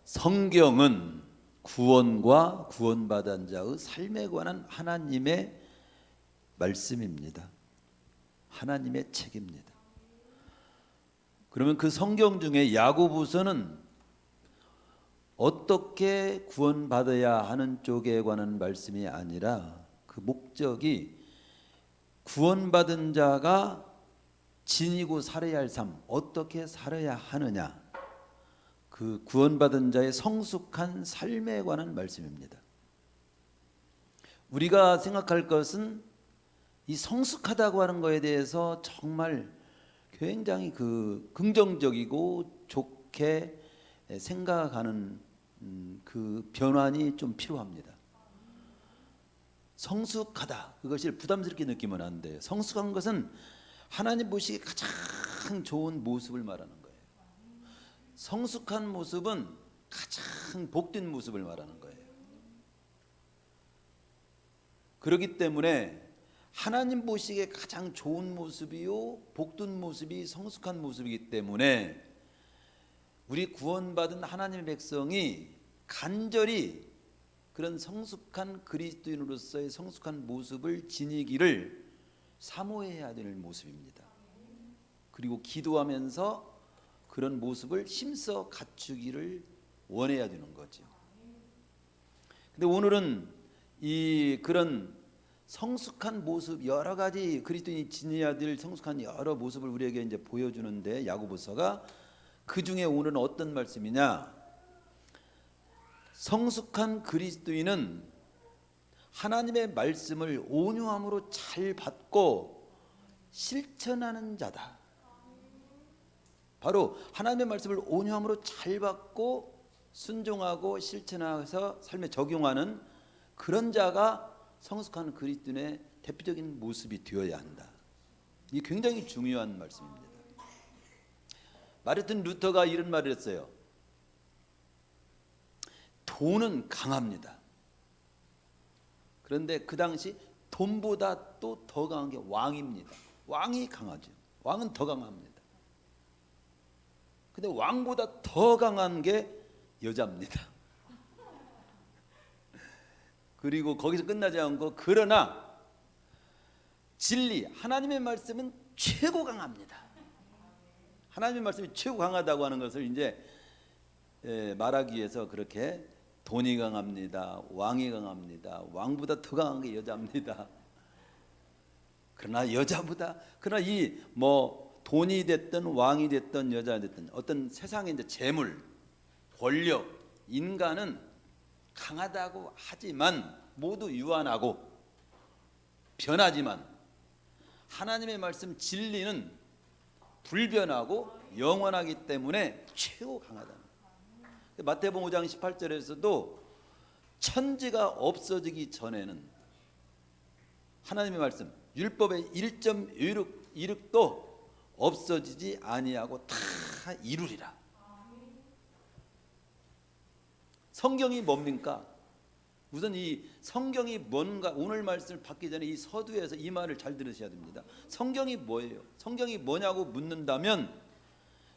성경은 구원과 구원받은 자의 삶에 관한 하나님의 말씀입니다. 하나님의 책입니다. 그러면 그 성경 중에 야고보서는 어떻게 구원받아야 하는 쪽에 관한 말씀이 아니라 그 목적이 구원받은 자가 지니고 살아야 할 삶, 어떻게 살아야 하느냐, 그 구원받은 자의 성숙한 삶에 관한 말씀입니다. 우리가 생각할 것은 이 성숙하다고 하는 것에 대해서 정말 굉장히 긍정적이고 좋게 생각하는 그 변환이 좀 필요합니다. 성숙하다, 그것을 부담스럽게 느끼면 안 돼요. 성숙한 것은 하나님 보시기에 가장 좋은 모습을 말하는 거예요. 성숙한 모습은 가장 복된 모습을 말하는 거예요. 그렇기 때문에 하나님 보시기에 가장 좋은 모습이요 복된 모습이 성숙한 모습이기 때문에 우리 구원받은 하나님의 백성이 간절히 그런 성숙한 그리스도인으로서의 성숙한 모습을 지니기를 사모해야 될 모습입니다. 그리고 기도하면서 그런 모습을 힘써 갖추기를 원해야 되는 거죠. 근데 오늘은 이 그런 성숙한 모습, 여러 가지 그리스도인이 지녀야 될 성숙한 여러 모습을 우리에게 이제 보여주는데, 야고보서가 그 중에 오늘은 어떤 말씀이냐? 성숙한 그리스도인은 하나님의 말씀을 온유함으로 잘 받고 실천하는 자다. 바로 하나님의 말씀을 온유함으로 잘 받고 순종하고 실천해서 삶에 적용하는 그런 자가 성숙한 그리스도인의 대표적인 모습이 되어야 한다. 이게 굉장히 중요한 말씀입니다. 마르틴 루터가 이런 말을 했어요. 돈은 강합니다. 그런데 그 당시 돈보다 또 더 강한 게 왕입니다. 왕이 강하죠. 왕은 더 강합니다. 근데 왕보다 더 강한 게 여자입니다. 그리고 거기서 끝나지 않고, 그러나 진리, 하나님의 말씀은 최고 강합니다. 하나님의 말씀이 최고 강하다고 하는 것을 이제 말하기 위해서 그렇게 돈이 강합니다, 왕이 강합니다, 왕보다 더 강한 게 여자입니다. 그러나 여자보다, 그러나 이 돈이 됐든 왕이 됐든 여자가 됐든 어떤 세상의 이제 재물, 권력, 인간은 강하다고 하지만 모두 유한하고 변하지만 하나님의 말씀 진리는 불변하고 영원하기 때문에 최고 강하다. 마태복음 5장 18절에서도 천지가 없어지기 전에는 하나님의 말씀 율법의 1.16도 없어지지 아니하고 다 이루리라. 성경이 뭡니까? 우선 이 성경이 뭔가, 오늘 말씀을 받기 전에 이 서두에서 이 말을 잘 들으셔야 됩니다. 성경이 뭐예요? 성경이 뭐냐고 묻는다면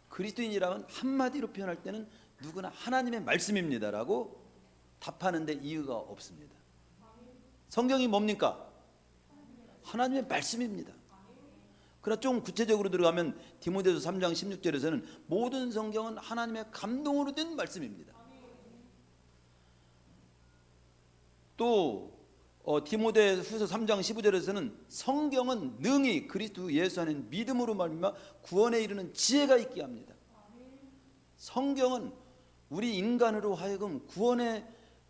그리스도인이라면 한마디로 표현할 때는 누구나 하나님의 말씀입니다라고 답하는데 이유가 없습니다. 성경이 뭡니까? 하나님의 말씀입니다. 그러나 좀 구체적으로 들어가면 디모데후서 3장 16절에서는 모든 성경은 하나님의 감동으로 된 말씀입니다. 또 디모데후서 3장 15절에서는 성경은 능히 그리스도 예수 안에 믿음으로 말미암아 구원에 이르는 지혜가 있게 합니다. 성경은 우리 인간으로 하여금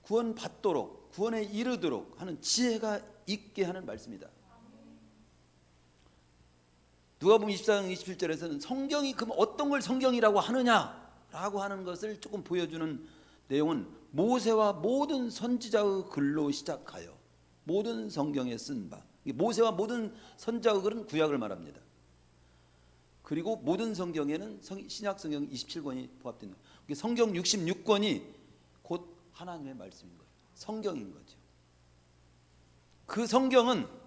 구원받도록, 구원에 이르도록 하는 지혜가 있게 하는 말씀이다. 누가복음 24장 27절에서는 성경이 그럼 어떤 걸 성경이라고 하느냐라고 하는 것을 조금 보여주는 내용은 모세와 모든 선지자의 글로 시작하여 모든 성경에 쓴 바, 모세와 모든 선지자의 글은 구약을 말합니다. 그리고 모든 성경에는 신약 성경 27권이 포함되어 있는 거예요. 성경 66권이 곧 하나님의 말씀인 거예요. 성경인 거죠. 그 성경은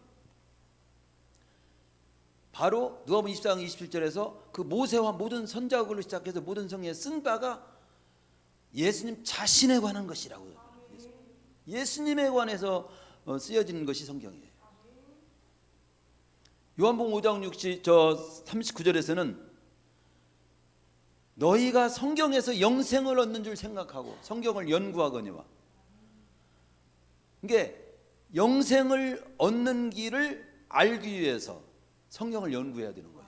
바로 누가복음 24장 27절에서 그 모세와 모든 선지자의 글로 시작해서 모든 성경에 쓴 바가 예수님 자신에 관한 것이라고요. 예수님에 관해서 쓰여진 것이 성경이에요. 요한복음 5장 39절에서는 너희가 성경에서 영생을 얻는 줄 생각하고 성경을 연구하거니와, 그러니까 영생을 얻는 길을 알기 위해서 성경을 연구해야 되는 거예요.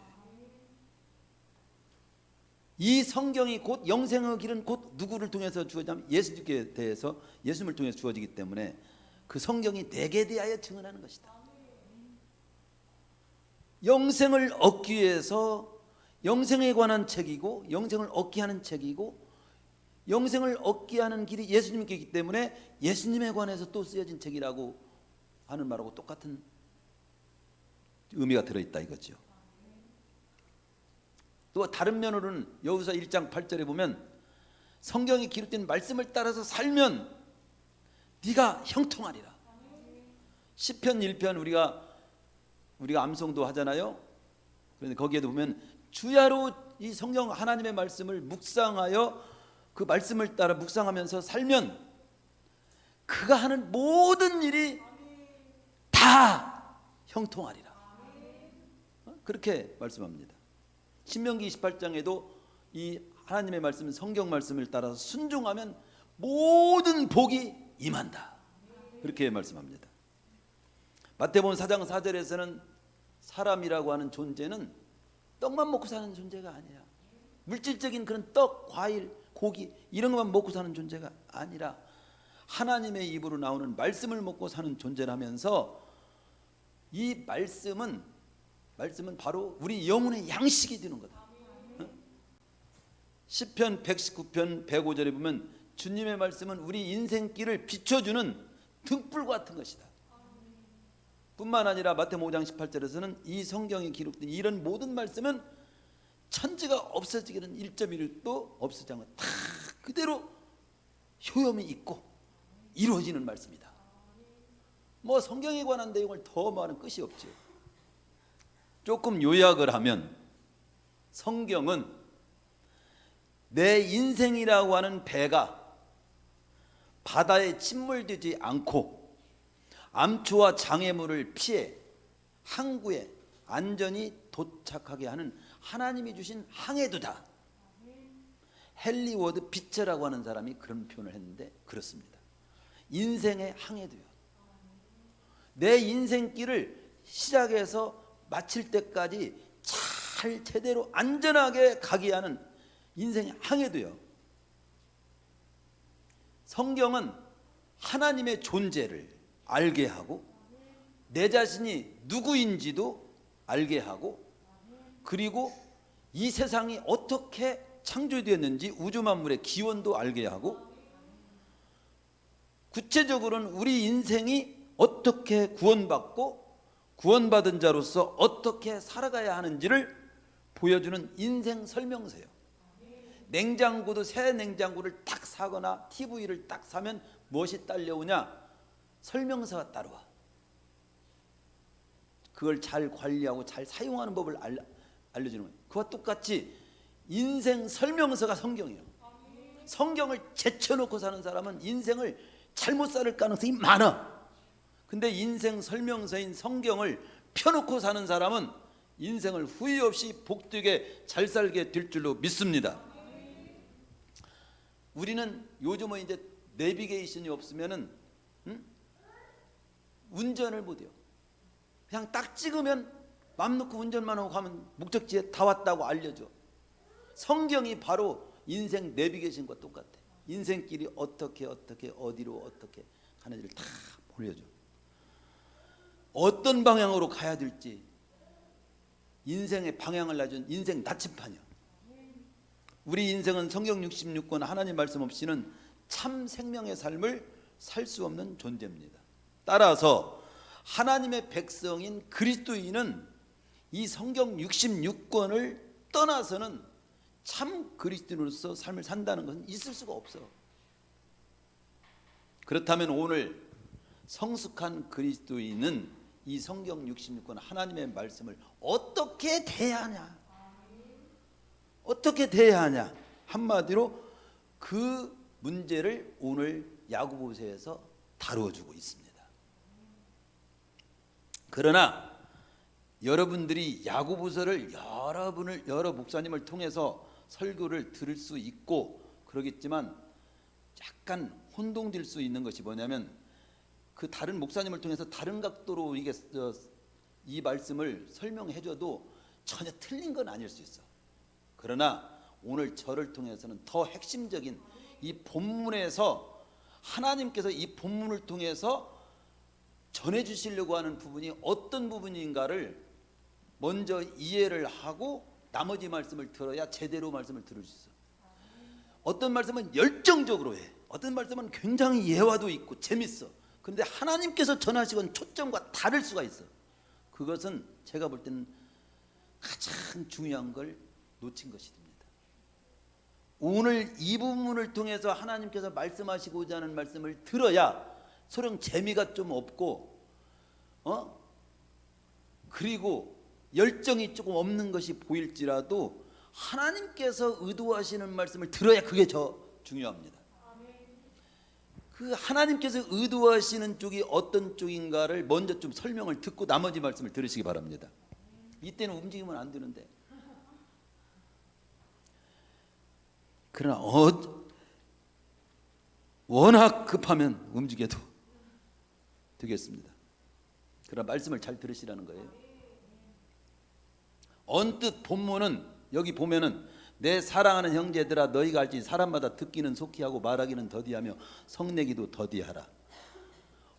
이 성경이 곧 영생의 길은 곧 누구를 통해서 주어지냐면 예수님께 대해서, 예수님을 통해서 주어지기 때문에 그 성경이 내게 대하여 증언하는 것이다. 영생을 얻기 위해서 영생에 관한 책이고, 영생을 얻게 하는 책이고, 영생을 얻게 하는 길이 예수님께 있기 때문에 예수님에 관해서 또 쓰여진 책이라고 하는 말하고 똑같은 의미가 들어있다 이거죠. 또 다른 면으로는 여호수아 1장 8절에 보면 성경에 기록된 말씀을 따라서 살면 네가 형통하리라. 시편 1편 우리가 암송도 하잖아요. 그런데 거기에도 보면 주야로 이 성경 하나님의 말씀을 묵상하여 그 말씀을 따라 묵상하면서 살면 그가 하는 모든 일이 다 형통하리라. 그렇게 말씀합니다. 신명기 28장에도 이 하나님의 말씀, 성경 말씀을 따라서 순종하면 모든 복이 임한다. 그렇게 말씀합니다. 마태복음 4장 4절에서는 사람이라고 하는 존재는 떡만 먹고 사는 존재가 아니야. 물질적인 그런 떡, 과일, 고기 이런 것만 먹고 사는 존재가 아니라 하나님의 입으로 나오는 말씀을 먹고 사는 존재라면서 이 말씀은 바로 우리 영혼의 양식이 되는 거다. 시편 119편 105절에 보면 주님의 말씀은 우리 인생길을 비춰주는 등불 같은 것이다. 뿐만 아니라 마태복음 5장 18절에서는 이 성경에 기록된 이런 모든 말씀은 천지가 없어지기는 1.1도 없어지지 않고 다 그대로 효염이 있고 이루어지는 말씀이다. 뭐 성경에 관한 내용을 더 말하는 끝이 없죠. 조금 요약을 하면 성경은 내 인생이라고 하는 배가 바다에 침몰되지 않고 암초와 장애물을 피해 항구에 안전히 도착하게 하는 하나님이 주신 항해도다. 헨리 워드 비처라고 하는 사람이 그런 표현을 했는데 그렇습니다. 인생의 항해도요. 내 인생길을 시작해서 마칠 때까지 잘 제대로 안전하게 가게 하는 인생의 항해도요. 성경은 하나님의 존재를 알게 하고 내 자신이 누구인지도 알게 하고, 그리고 이 세상이 어떻게 창조되었는지 우주 만물의 기원도 알게 하고, 구체적으로는 우리 인생이 어떻게 구원받고 구원받은 자로서 어떻게 살아가야 하는지를 보여주는 인생 설명서예요. 냉장고도 새 냉장고를 딱 사거나 TV를 딱 사면 무엇이 딸려오냐? 설명서가 따라와. 그걸 잘 관리하고 잘 사용하는 법을 알려주는 거예요. 그와 똑같이 인생 설명서가 성경이에요. 성경을 제쳐놓고 사는 사람은 인생을 잘못 살 가능성이 많아. 근데 인생 설명서인 성경을 펴놓고 사는 사람은 인생을 후회 없이 복되게 잘 살게 될 줄로 믿습니다. 우리는 요즘은 이제 내비게이션이 없으면은 운전을 못해요. 그냥 딱 찍으면 맘 놓고 운전만 하고 가면 목적지에 다 왔다고 알려줘. 성경이 바로 인생 내비게이션과 똑같아. 인생길이 어떻게 어디로 어떻게 가는지를 다 보여줘. 어떤 방향으로 가야 될지 인생의 방향을 놔준 인생 나침판이야. 우리 인생은 성경 66권 하나님 말씀 없이는 참 생명의 삶을 살 수 없는 존재입니다. 따라서 하나님의 백성인 그리스도인은 이 성경 66권을 떠나서는 참 그리스도인으로서 삶을 산다는 것은 있을 수가 없어. 그렇다면 오늘 성숙한 그리스도인은 이 성경 66권 하나님의 말씀을 어떻게 대해야 하냐? 한마디로 그 문제를 오늘 야고보서에서 다루어주고 있습니다. 그러나 여러분들이 야고보서를 여러 목사님을 통해서 설교를 들을 수 있고 그러겠지만 약간 혼동될 수 있는 것이 뭐냐면 그 다른 목사님을 통해서 다른 각도로 이 말씀을 설명해줘도 전혀 틀린 건 아닐 수 있어. 그러나 오늘 저를 통해서는 더 핵심적인 이 본문에서 하나님께서 이 본문을 통해서 전해주시려고 하는 부분이 어떤 부분인가를 먼저 이해를 하고 나머지 말씀을 들어야 제대로 말씀을 들을 수 있어. 어떤 말씀은 열정적으로 해. 어떤 말씀은 굉장히 예화도 있고 재밌어. 그런데 하나님께서 전하시건 초점과 다를 수가 있어. 그것은 제가 볼 때는 가장 중요한 걸 놓친 것이 됩니다. 오늘 이 부분을 통해서 하나님께서 말씀하시고자 하는 말씀을 들어야 소령 재미가 좀 없고 그리고 열정이 조금 없는 것이 보일지라도 하나님께서 의도하시는 말씀을 들어야 그게 저 중요합니다. 그 하나님께서 의도하시는 쪽이 어떤 쪽인가를 먼저 좀 설명을 듣고 나머지 말씀을 들으시기 바랍니다. 이때는 움직이면 안 되는데. 그러나 워낙 급하면 움직여도 되겠습니다. 그러나 말씀을 잘 들으시라는 거예요. 언뜻 본문은 여기 보면은 내 사랑하는 형제들아 너희가 알지 사람마다 듣기는 속히 하고 말하기는 더디하며 성내기도 더디하라.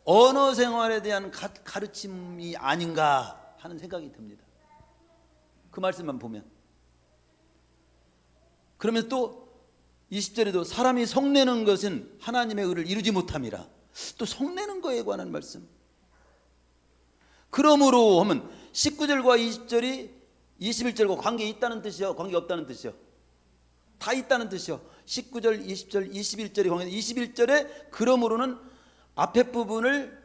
언어 생활에 대한 가르침이 아닌가 하는 생각이 듭니다. 그 말씀만 보면. 그러면 또 20절에도 사람이 성내는 것은 하나님의 의를 이루지 못함이라. 또 성내는 거에 관한 말씀. 그러므로 하면 19절과 20절이 21절과 관계 있다는 뜻이요, 관계 없다는 뜻이요? 다 있다는 뜻이요. 19절, 20절, 21절이 관계. 21절에 그러므로는 앞에 부분을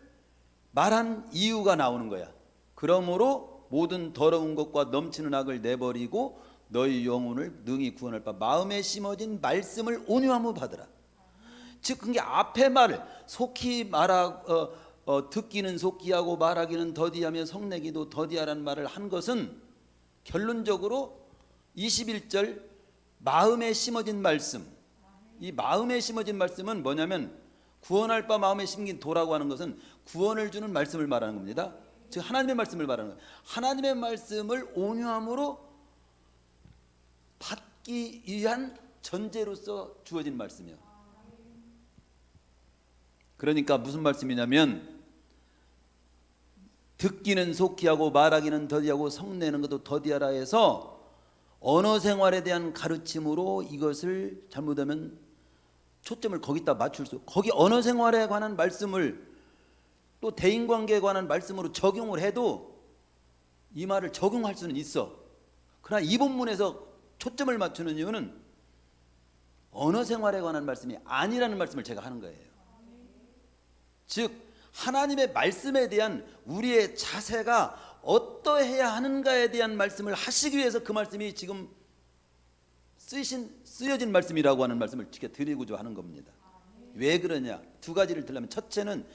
말한 이유가 나오는 거야. 그러므로 모든 더러운 것과 넘치는 악을 내버리고 너희 영혼을 능히 구원할 바 마음에 심어진 말씀을 온유함으로 받으라. 즉 그게 앞에 말을 속히 듣기는 속히 하고 말하기는 더디하며 성내기도 더디하라는 말을 한 것은 결론적으로 21절 마음에 심어진 말씀. 이 마음에 심어진 말씀은 뭐냐면 구원할 바 마음에 심긴 도라고 하는 것은 구원을 주는 말씀을 말하는 겁니다. 즉 하나님의 말씀을 말하는 거예요. 하나님의 말씀을 온유함으로 받기 위한 전제로서 주어진 말씀이요. 그러니까 무슨 말씀이냐면 듣기는 속히 하고 말하기는 더디하고 성내는 것도 더디하라 해서 언어 생활에 대한 가르침으로 이것을 잘못하면 초점을 거기다 맞출 수, 거기 언어 생활에 관한 말씀을 또 대인관계에 관한 말씀으로 적용을 해도 이 말을 적용할 수는 있어. 그러나 이 본문에서 초점을 맞추는 이유는 언어 생활에 관한 말씀이 아니라는 말씀을 제가 하는 거예요. 즉 하나님의 말씀에 대한 우리의 자세가 어떠해야 하는가에 대한 말씀을 하시기 위해서 그 말씀이 지금 쓰여진 말씀이라고 하는 말씀을 드리고자 하는 겁니다. 왜 그러냐? 두 가지를 들려면 첫째는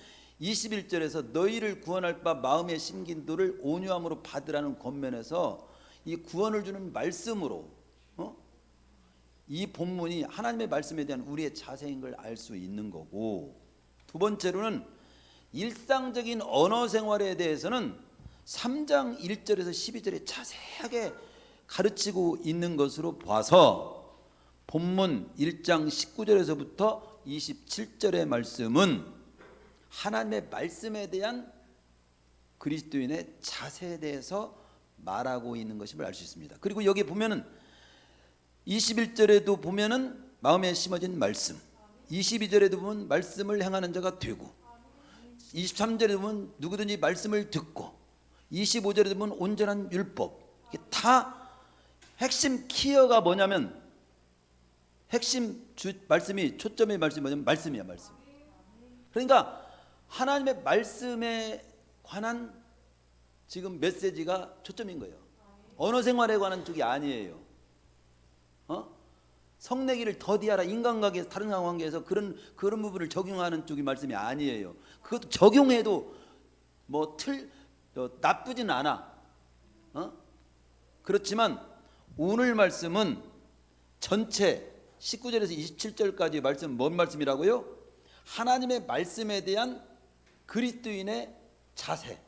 21절에서 너희를 구원할 바 마음에 심긴 도를 온유함으로 받으라는 권면에서 이 구원을 주는 말씀으로 이 본문이 하나님의 말씀에 대한 우리의 자세인 걸 알 수 있는 거고, 두 번째로는 일상적인 언어 생활에 대해서는 3장 1절에서 12절에 자세하게 가르치고 있는 것으로 봐서 본문 1장 19절에서부터 27절의 말씀은 하나님의 말씀에 대한 그리스도인의 자세에 대해서 말하고 있는 것임을 알 수 있습니다. 그리고 여기 보면은 21절에도 보면은 마음에 심어진 말씀, 22절에도 보면 말씀을 행하는 자가 되고, 23절에 보면 누구든지 말씀을 듣고, 25절에 보면 온전한 율법. 이게 다 핵심 키어가 뭐냐면 핵심 말씀이 초점의 말씀이 뭐냐면 말씀이야, 말씀. 그러니까 하나님의 말씀에 관한 지금 메시지가 초점인 거예요. 언어 생활에 관한 쪽이 아니에요. 성내기를 더디하라. 인간관계에서 다른 관계에서 그런 부분을 적용하는 쪽이 말씀이 아니에요. 그것도 적용해도 나쁘진 않아. 그렇지만 오늘 말씀은 전체 19절에서 27절까지 말씀 뭔 말씀이라고요? 하나님의 말씀에 대한 그리스도인의 자세.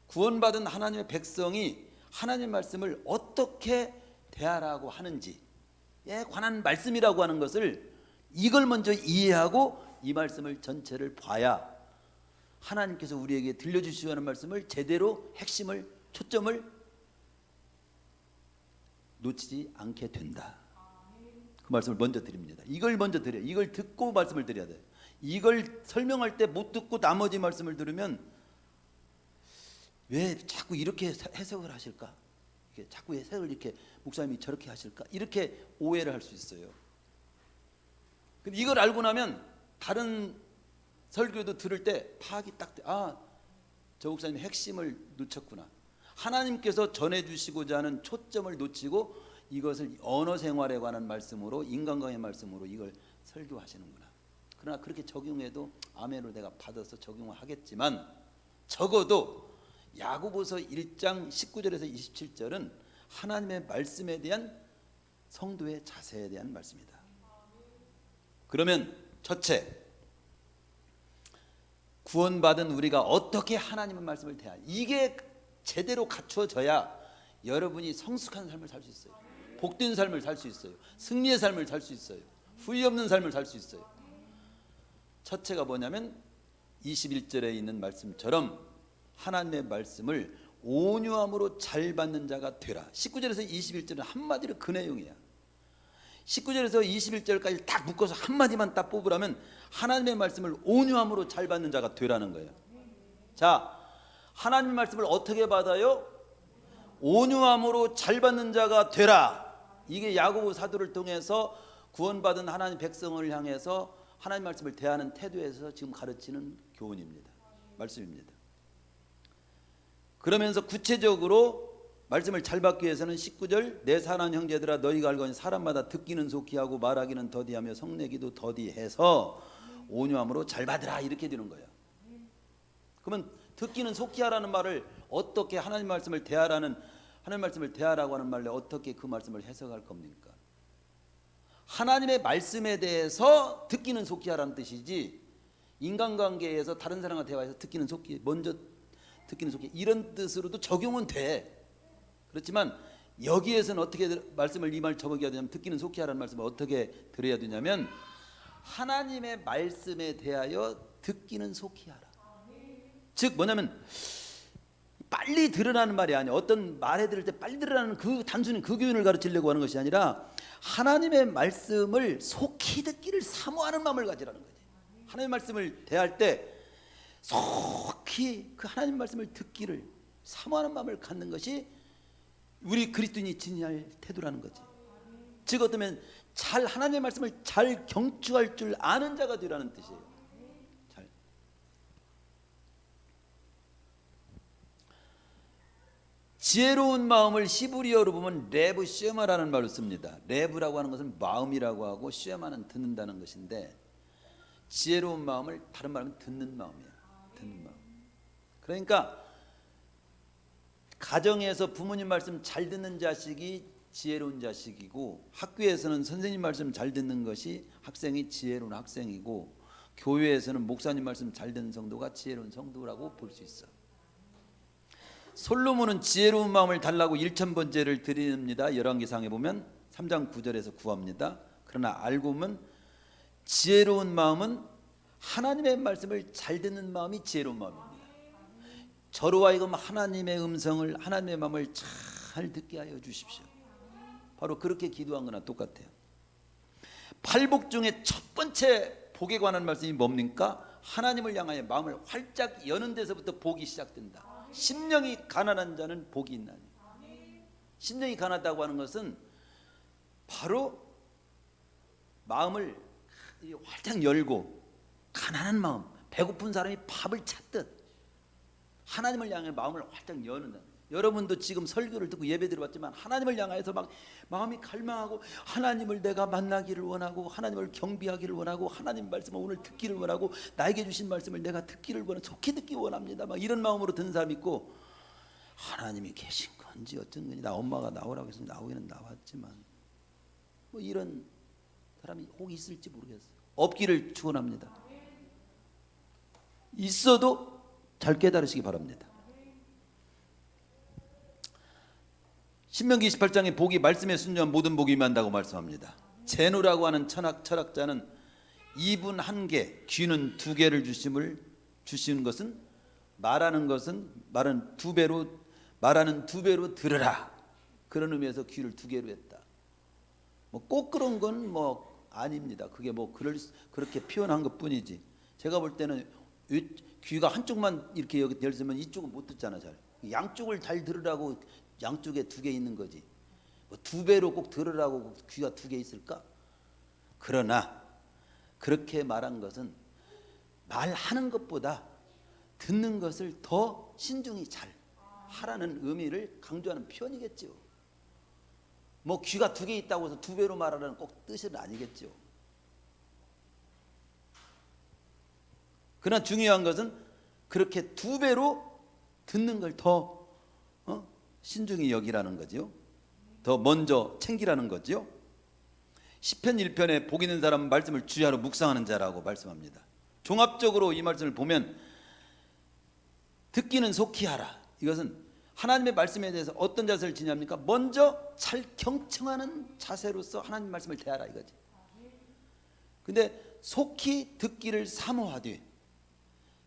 구원받은 하나님의 백성이 하나님의 말씀을 어떻게 대하라고 하는지에 관한 말씀이라고 하는 것을 이걸 먼저 이해하고 이 말씀을 전체를 봐야 하나님께서 우리에게 들려주시고 하는 말씀을 제대로 핵심을 초점을 놓치지 않게 된다. 그 말씀을 먼저 드립니다. 이걸 먼저 드려요. 이걸 듣고 말씀을 드려야 돼요. 이걸 설명할 때 못 듣고 나머지 말씀을 들으면 왜 자꾸 이렇게 해석을 하실까? 자꾸 해석을 이렇게 목사님이 저렇게 하실까? 이렇게 오해를 할 수 있어요. 근데 이걸 알고 나면 다른 설교도 들을 때 파악이 딱 돼. 저 목사님 핵심을 놓쳤구나. 하나님께서 전해주시고자 하는 초점을 놓치고 이것을 언어 생활에 관한 말씀으로, 인간관계 말씀으로 이걸 설교하시는구나. 그러나 그렇게 적용해도 아멘으로 내가 받아서 적용을 하겠지만 적어도 야고보서 1장 19절에서 27절은 하나님의 말씀에 대한 성도의 자세에 대한 말씀이다. 그러면 첫째, 구원받은 우리가 어떻게 하나님의 말씀을 대하냐, 이게 제대로 갖추어져야 여러분이 성숙한 삶을 살 수 있어요. 복된 삶을 살 수 있어요. 승리의 삶을 살 수 있어요. 후회 없는 삶을 살 수 있어요. 첫째가 뭐냐면 21절에 있는 말씀처럼 하나님의 말씀을 온유함으로 잘 받는 자가 되라. 19절에서 21절은 한마디로 그 내용이야. 19절에서 21절까지 딱 묶어서 한마디만 딱 뽑으라면 하나님의 말씀을 온유함으로 잘 받는 자가 되라는 거예요. 자, 하나님의 말씀을 어떻게 받아요? 온유함으로 잘 받는 자가 되라. 이게 야고보 사도를 통해서 구원받은 하나님 백성을 향해서 하나님 말씀을 대하는 태도에서 지금 가르치는 교훈입니다. 말씀입니다. 그러면서 구체적으로 말씀을 잘 받기 위해서는 19절, 내 사랑하는 형제들아 너희가 알거니 사람마다 듣기는 속히하고 말하기는 더디하며 성내기도 더디해서 온유함으로 잘 받으라, 이렇게 되는 거예요. 그러면 듣기는 속히하라는 말을 어떻게 하나님 말씀을 대하라는, 하나님 말씀을 대하라고 하는 말로 어떻게 그 말씀을 해석할 겁니까? 하나님의 말씀에 대해서 듣기는 속히하라는 뜻이지, 인간관계에서 다른 사람과 대화해서 듣기는 속히, 먼저 듣기는 속히, 이런 뜻으로도 적용은 돼. 그렇지만 여기에서는 어떻게 말씀을 이 말 저먹여야 되냐면, 듣기는 속히하라는 말씀을 어떻게 들어야 되냐면 하나님의 말씀에 대하여 듣기는 속히하라. 즉 뭐냐면 빨리 들으라는 말이 아니야. 어떤 말해 들을 때 빨리 들으라는 그 단순히 그 교훈을 가르치려고 하는 것이 아니라 하나님의 말씀을 속히 듣기를 사모하는 마음을 가지라는 거지. 하나님의 말씀을 대할 때 속히 그 하나님 말씀을 듣기를 사모하는 마음을 갖는 것이 우리 그리스도인이 지니할 태도라는 거지. 즉 어쩌면 잘 하나님의 말씀을 잘 경추할 줄 아는 자가 되라는 뜻이에요. 잘. 지혜로운 마음을 히브리어로 보면 레브 시에마라는 말을 씁니다. 레브라고 하는 것은 마음이라고 하고 시에마는 듣는다는 것인데, 지혜로운 마음을 다른 말하면 듣는 마음이야. 듣는 마음. 그러니까 가정에서 부모님 말씀 잘 듣는 자식이 지혜로운 자식이고, 학교에서는 선생님 말씀 잘 듣는 것이 학생이 지혜로운 학생이고, 교회에서는 목사님 말씀 잘 듣는 성도가 지혜로운 성도라고 볼 수 있어. 솔로몬은 지혜로운 마음을 달라고 1000번째를 드립니다. 열왕기상에 보면 3장 9절에서 구합니다. 그러나 알고 보면 지혜로운 마음은 하나님의 말씀을 잘 듣는 마음이 지혜로운 마음입니다. 저로 하여금 하나님의 음성을, 하나님의 마음을 잘 듣게 하여 주십시오. 바로 그렇게 기도한 거나 똑같아요. 팔복 중에 첫 번째 복에 관한 말씀이 뭡니까? 하나님을 향하여 마음을 활짝 여는 데서부터 복이 시작된다. 심령이 가난한 자는 복이 있나니. 심령이 가난하다고 하는 것은 바로 마음을 활짝 열고 가난한 마음, 배고픈 사람이 밥을 찾듯 하나님을 향해 마음을 활짝 여는다. 여러분도 지금 설교를 듣고 예배 드려봤지만 하나님을 향해서 막 마음이 갈망하고 하나님을 내가 만나기를 원하고 하나님을 경배하기를 원하고 하나님 말씀을 오늘 듣기를 원하고 나에게 주신 말씀을 내가 듣기를 원하고 좋게 듣기 원합니다. 막 이런 마음으로 듣는 사람이 있고, 하나님이 계신 건지 어쩐 건지 나 엄마가 나오라고 해서 나오기는 나왔지만 뭐 이런 사람이 혹 있을지 모르겠어요. 없기를 축원합니다. 있어도 잘 깨달으시기 바랍니다. 신명기 28장에 복이 말씀에 순종한 모든 복이 임한다고 말씀합니다. 제노라고 하는 철학자는 입은 한 개, 귀는 두 개를 주시는 것은 말하는 두 배로 들으라, 그런 의미에서 귀를 두 개로 했다. 뭐 꼭 그런 건 뭐 아닙니다. 그게 뭐 그렇게 표현한 것뿐이지. 제가 볼 때는 귀가 한쪽만 이렇게 여기 열리면 이쪽은 못 듣잖아. 잘 양쪽을 잘 들으라고 양쪽에 두 개 있는 거지. 뭐 두 배로 꼭 들으라고 귀가 두 개 있을까? 그러나 그렇게 말한 것은 말하는 것보다 듣는 것을 더 신중히 잘 하라는 의미를 강조하는 표현이겠죠. 뭐 귀가 두 개 있다고 해서 두 배로 말하라는 꼭 뜻은 아니겠죠. 그러나 중요한 것은 그렇게 두 배로 듣는 걸 더 신중히 여기라는 거죠. 더 먼저 챙기라는 거죠. 시편 1편에 복 있는 사람은 말씀을 주야로 묵상하는 자라고 말씀합니다. 종합적으로 이 말씀을 보면 듣기는 속히 하라. 이것은 하나님의 말씀에 대해서 어떤 자세를 지냐입니까? 먼저 잘 경청하는 자세로서 하나님 말씀을 대하라 이거지. 근데 속히 듣기를 사모하되,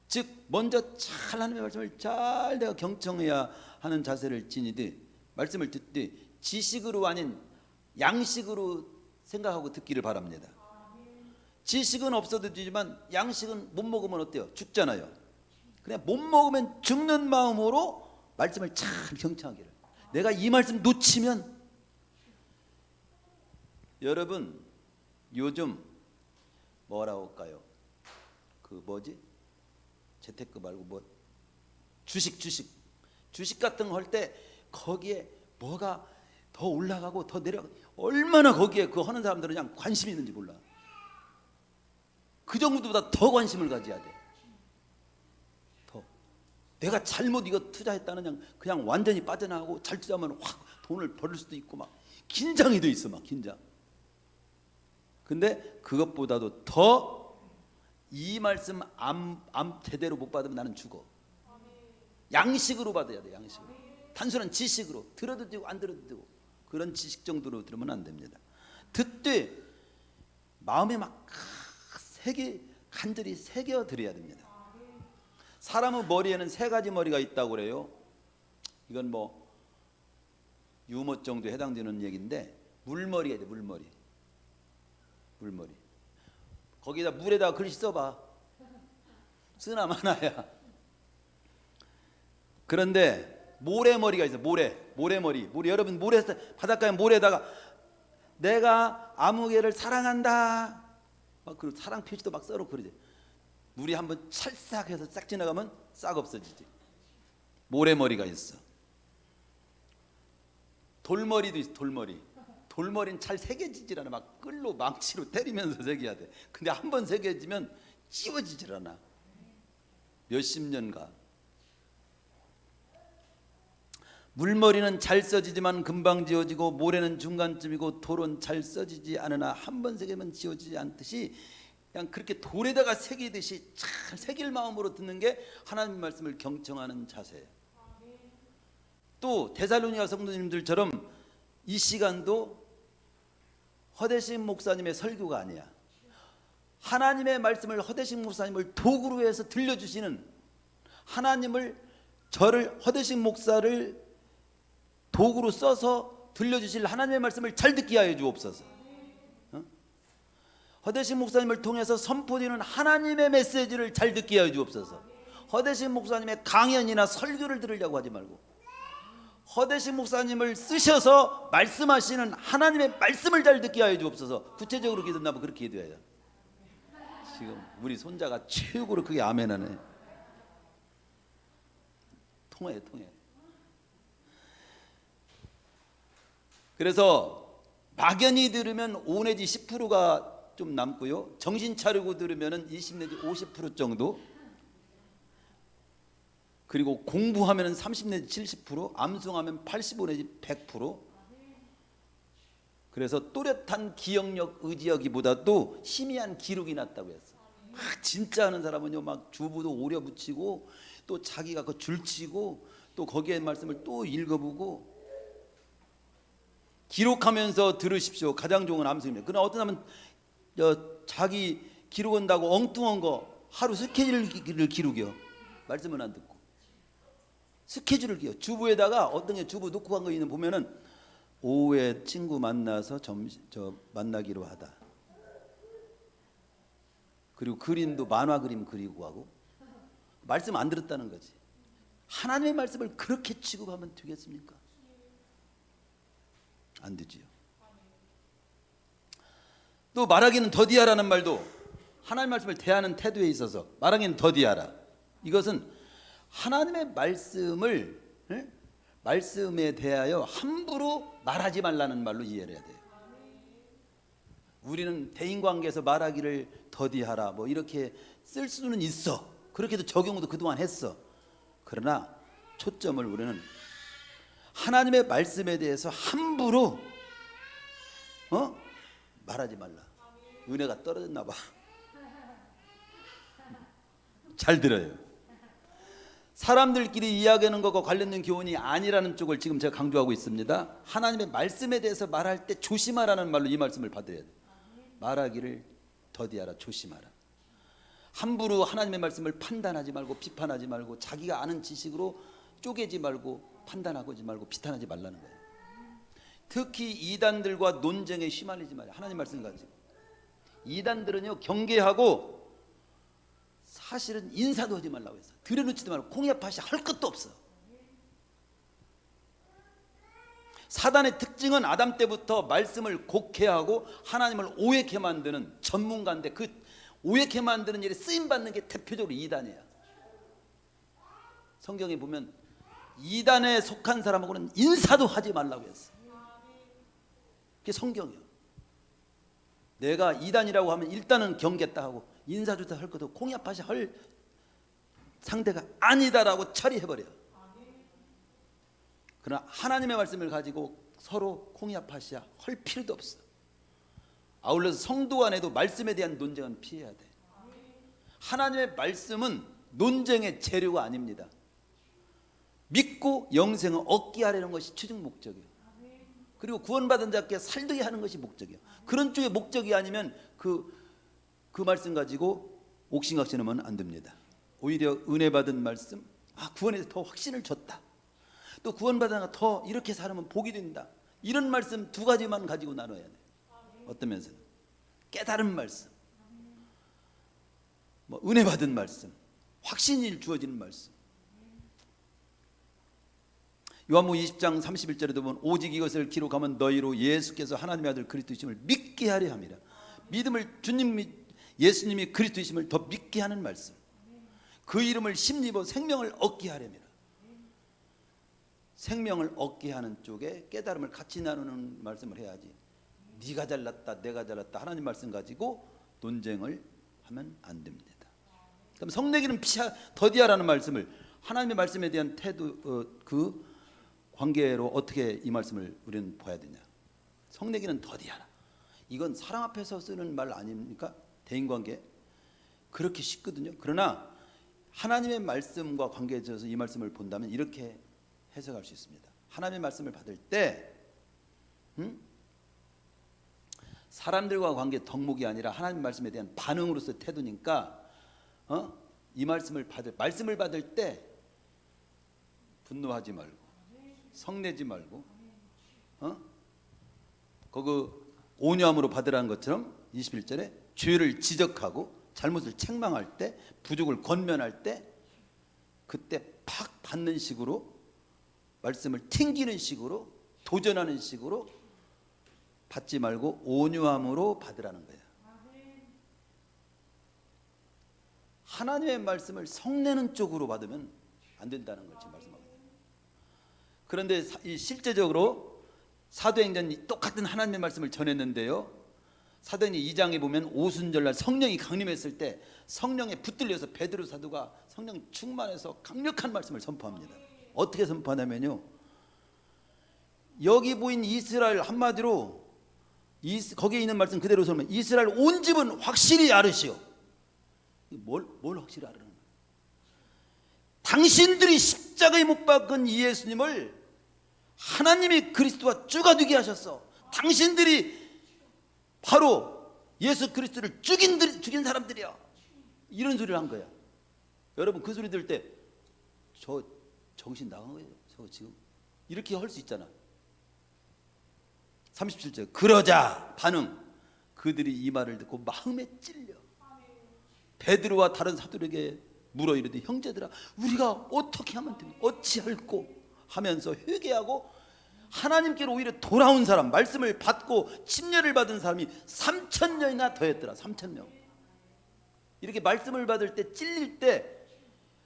즉 먼저 잘 하나님의 말씀을 잘 내가 경청해야 하는 자세를 지니되, 말씀을 듣되 지식으로 아닌 양식으로 생각하고 듣기를 바랍니다. 지식은 없어도 되지만 양식은 못 먹으면 어때요? 죽잖아요. 그냥 못 먹으면 죽는 마음으로 말씀을 잘 경청하기를. 내가 이 말씀 놓치면, 여러분 요즘 뭐라고 할까요? 그 뭐지? 재테크 말고 뭐 주식 같은 거 할 때 거기에 뭐가 더 올라가고 더 내려가고, 얼마나 거기에 그 하는 사람들은 그냥 관심이 있는지 몰라. 그 정도보다 더 관심을 가져야 돼. 더 내가 잘못 이거 투자했다는 그냥 완전히 빠져나가고, 잘 투자하면 확 돈을 벌을 수도 있고 막 긴장이 돼 있어. 막 긴장. 근데 그것보다도 더 이 말씀 제대로 못 받으면 나는 죽어. 양식으로 받아야 돼. 양식으로. 단순한 지식으로 들어도 되고 안 들어도 되고 그런 지식 정도로 들으면 안 됩니다. 듣되 마음에 막 간절히 새겨 드려야 됩니다. 사람의 머리에는 세 가지 머리가 있다고 그래요. 이건 뭐 유머 정도에 해당되는 얘기인데, 물머리가 돼. 물머리. 거기다 물에다가 글씨 써봐. 쓰나 마나야. 그런데 모래머리가 있어. 모래머리. 여러분 바닷가에 모래에다가 내가 아무개를 사랑한다 막 그 사랑 표시도 막 써놓고 그러지. 물이 한번 찰싹해서 싹 지나가면 싹 없어지지. 모래머리가 있어. 돌머리도 있어. 돌머리는 잘 새겨지질 않아. 막 끌로 망치로 때리면서 새겨야 돼. 근데 한번 새겨지면 지워지질 않아. 몇십 년간. 물머리는 잘 써지지만 금방 지워지고, 모래는 중간쯤이고, 돌은 잘 써지지 않으나 한번 새기면 지워지지 않듯이, 그냥 그렇게 돌에다가 새기듯이 잘 새길 마음으로 듣는 게 하나님 말씀을 경청하는 자세예요. 또 데살로니가 성도님들처럼 이 시간도 허대식 목사님의 설교가 아니야. 하나님의 말씀을 허대식 목사님을 도구로 해서 들려주시는, 허대식 목사를 도구로 써서 들려주실 하나님의 말씀을 잘 듣게 하여 주옵소서. 허대식 목사님을 통해서 선포되는 하나님의 메시지를 잘 듣게 하여 주옵소서. 허대식 목사님의 강연이나 설교를 들으려고 하지 말고, 허대식 목사님을 쓰셔서 말씀하시는 하나님의 말씀을 잘 듣게 하여 주옵소서. 구체적으로 기도한다면 그렇게 기도해요. 지금 우리 손자가 최고로 그게 아멘하네. 통해. 그래서 막연히 들으면 5 내지 10%가 좀 남고요. 정신 차리고 들으면 20 내지 50% 정도. 그리고 공부하면 30 내지 70%, 암송하면 85 내지 100%. 그래서 또렷한 기억력, 의지하기보다도 희미한 기록이 낫다고 했어. 막 진짜 하는 사람은요, 막 주부도 오려 붙이고 또 자기가 그 줄치고 또 거기에 말씀을 또 읽어보고 기록하면서 들으십시오. 가장 좋은 암송입니다. 그러나 어떤 사람은 자기 기록한다고 엉뚱한 거 하루 스케줄을 기록해요. 말씀은 안 듣고 스케줄을 기록. 주부에다가 어떤 게 주부 놓고 간 거 있는 보면은 오후에 친구 만나서 만나기로 하다. 그리고 그림도 만화 그림 그리고 하고 말씀 안 들었다는 거지. 하나님의 말씀을 그렇게 취급하면 되겠습니까? 안 되지요. 또 말하기는 더디하라는 말도 하나님의 말씀을 대하는 태도에 있어서 말하기는 더디하라. 이것은 하나님의 말씀에 대하여 함부로 말하지 말라는 말로 이해를 해야 돼요. 우리는 대인관계에서 말하기를 더디하라 뭐 이렇게 쓸 수는 있어. 그렇게도 적용도 그동안 했어. 그러나 초점을 우리는 하나님의 말씀에 대해서 함부로 말하지 말라. 은혜가 떨어졌나 봐. 잘 들어요. 사람들끼리 이야기하는 것과 관련된 교훈이 아니라는 쪽을 지금 제가 강조하고 있습니다. 하나님의 말씀에 대해서 말할 때 조심하라는 말로 이 말씀을 받아야 돼요. 말하기를 더디하라, 조심하라. 함부로 하나님의 말씀을 판단하지 말고 비판하지 말고 자기가 아는 지식으로 쪼개지 말고 판단하지 말고 비판하지 말라는 거예요. 특히 이단들과 논쟁에 휘말리지 말아요. 하나님 말씀 가지고. 이단들은요 경계하고 사실은 인사도 하지 말라고 했어. 들여놓지도 말고 콩야팥이 할 것도 없어. 사단의 특징은 아담 때부터 말씀을 곡해하고 하나님을 오해케 만드는 전문가인데 그 오해케 만드는 일에 쓰임받는 게 대표적으로 이단이야. 성경에 보면 이단에 속한 사람하고는 인사도 하지 말라고 했어. 그게 성경이야. 내가 이단이라고 하면 일단은 경계했다 하고 인사조차 할 것도 콩야팥이 할 상대가 아니다라고 처리해버려. 그러나 하나님의 말씀을 가지고 서로 콩야팥이야 할 필요도 없어. 아울러서 성도 간에도 말씀에 대한 논쟁은 피해야 돼. 하나님의 말씀은 논쟁의 재료가 아닙니다. 믿고 영생을 얻게 하려는 것이 최종 목적이에요. 그리고 구원받은 자께 살게 하는 것이 목적이에요. 그런 쪽의 목적이 아니면 그 말씀 가지고 옥신각신하면 안 됩니다. 오히려 은혜 받은 말씀, 구원에 대해서 더 확신을 줬다. 또 구원받아 더 이렇게 살면 복이 된다. 이런 말씀 두 가지만 가지고 나눠야 돼. 어떤 면에서는 깨달은 말씀, 은혜 받은 말씀, 확신이 주어지는 말씀. 요한복음 20장 31절에도 보면 오직 이것을 기록하면 너희로 예수께서 하나님의 아들 그리스도이심을 믿게 하려 함이라. 믿음을 예수님이 그리스도이심을 더 믿게 하는 말씀. 그 이름을 힘입어 생명을 얻게 하려면 생명을 얻게 하는 쪽에 깨달음을 같이 나누는 말씀을 해야지. 네가 잘났다 내가 잘났다 하나님 말씀 가지고 논쟁을 하면 안 됩니다. 그럼 성내기는 더디하라는 말씀을 하나님의 말씀에 대한 태도 그 관계로 어떻게 이 말씀을 우리는 봐야 되냐. 성내기는 더디하라. 이건 사랑 앞에서 쓰는 말 아닙니까? 대인관계 그렇게 쉽거든요. 그러나 하나님의 말씀과 관계에 있어서 이 말씀을 본다면 이렇게 해석할 수 있습니다. 하나님의 말씀을 받을 때 사람들과 관계 덕목이 아니라 하나님 말씀에 대한 반응으로서의 태도니까 이 말씀을 받을 때 분노하지 말고 성내지 말고 거기 온유함으로 받으라는 것처럼 21절에 죄를 지적하고 잘못을 책망할 때 부족을 권면할 때 그때 팍 받는 식으로 말씀을 튕기는 식으로 도전하는 식으로 받지 말고 온유함으로 받으라는 거예요. 하나님의 말씀을 성내는 쪽으로 받으면 안 된다는 걸 지금 말씀하거든요. 그런데 실제적으로 사도행전 똑같은 하나님의 말씀을 전했는데요, 사도행전 2장에 보면 오순절날 성령이 강림했을 때 성령에 붙들려서 베드로 사도가 성령 충만해서 강력한 말씀을 선포합니다. 어떻게 선포하냐면요, 여기 보인 이스라엘, 한마디로 거기에 있는 말씀 그대로 설명, 이스라엘 온 집은 확실히 알으시오. 뭘 확실히 알으는 거예요? 당신들이 십자가에 못 박은 이 예수님을 하나님이 그리스도와 쭈가 되게 하셨어. 당신들이 바로 예수 그리스도를 죽인 사람들이야. 이런 소리를 한 거야. 여러분 그 소리 들을 때 저 정신 나간 거예요. 저 지금 이렇게 할 수 있잖아. 37절, 그러자 반응, 그들이 이 말을 듣고 마음에 찔려 베드로와 다른 사도에게 물어 이르되, 형제들아, 우리가 어떻게 하면 됩니까? 어찌할꼬 하면서 회개하고 하나님께로 오히려 돌아온 사람, 말씀을 받고 침례를 받은 사람이 3,000명이나 더했더라. 3,000명. 이렇게 말씀을 받을 때, 찔릴 때,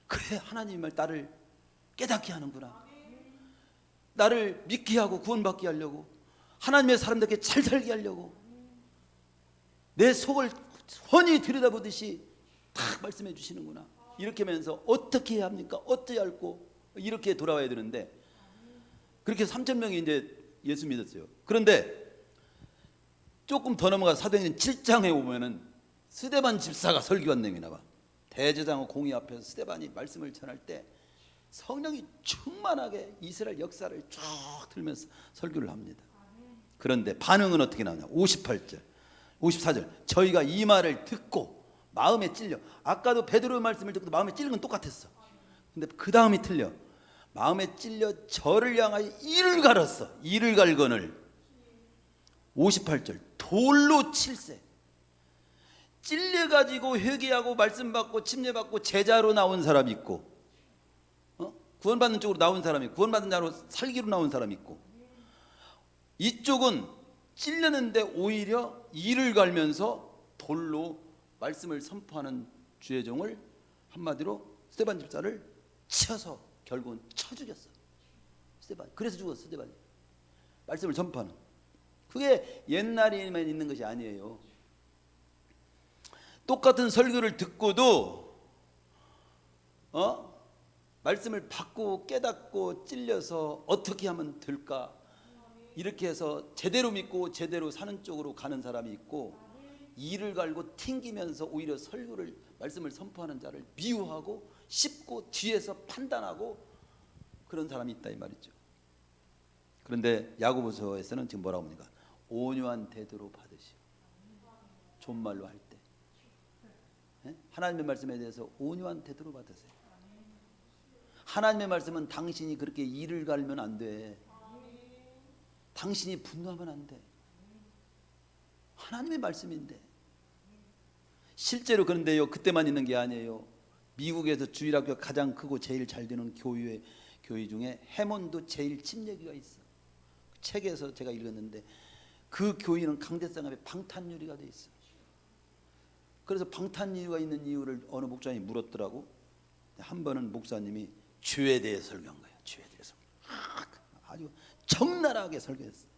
그래, 하나님의 말 나를 깨닫게 하는구나, 나를 믿게 하고 구원받게 하려고, 하나님의 사람들에게 잘 살게 하려고 내 속을 훤히 들여다보듯이 딱 말씀해 주시는구나. 이렇게 하면서 어떻게 해야 합니까? 어찌 할꼬? 이렇게 돌아와야 되는데, 그렇게 3,000명이 이제 예수 믿었어요. 그런데 조금 더 넘어가 사도행전 7장에 보면은 스데반 집사가 설교한 내용이 나와. 대제사장 공의 앞에서 스데반이 말씀을 전할 때 성령이 충만하게 이스라엘 역사를 쭉 들면서 설교를 합니다. 그런데 반응은 어떻게 나오냐? 58절, 54절, 저희가 이 말을 듣고 마음에 찔려. 아까도 베드로의 말씀을 듣고 마음에 찔린 건 똑같았어. 근데 그 다음이 틀려. 마음에 찔려 저를 향하여 이를 갈았어. 이를 갈거늘. 58절, 돌로 칠세. 찔려가지고 회개하고 말씀 받고 침례 받고 제자로 나온 사람이 있고, 구원받는 쪽으로 나온 사람이 있고, 구원받는 자로 살기로 나온 사람이 있고, 이쪽은 찔렸는데 오히려 이를 갈면서 돌로 말씀을 선포하는 주의 종을, 한마디로 스데반 집사를 쳐서 결국은 쳐 죽였어. 스데반. 그래서 죽었어. 스데반이 말씀을 선포하는. 그게 옛날에만 있는 것이 아니에요. 똑같은 설교를 듣고도 말씀을 받고 깨닫고 찔려서 어떻게 하면 될까, 이렇게 해서 제대로 믿고 제대로 사는 쪽으로 가는 사람이 있고, 이를 갈고 튕기면서 오히려 설교를, 말씀을 선포하는 자를 미워하고 씹고 뒤에서 판단하고 그런 사람이 있다 이 말이죠. 그런데 야고보서에서는 지금 뭐라고 합니까? 온유한 태도로 받으시오. 존말로 할 때 하나님의 말씀에 대해서 온유한 태도로 받으세요. 하나님의 말씀은 당신이 그렇게 이를 갈면 안 돼. 당신이 분노하면 안 돼. 하나님의 말씀인데. 실제로 그런데요, 그때만 있는 게 아니에요. 미국에서 주일학교 가장 크고 제일 잘 되는 교회 중에 해몬도 제일 침례교가 있어. 책에서 제가 읽었는데 그 교회는 강대상업에 방탄유리가 돼 있어. 그래서 방탄유리가 있는 이유를 어느 목사님이 물었더라고. 한 번은 목사님이 주에 대해 설교한 거예요. 주에 대해서 아주 적나라하게 설교했어.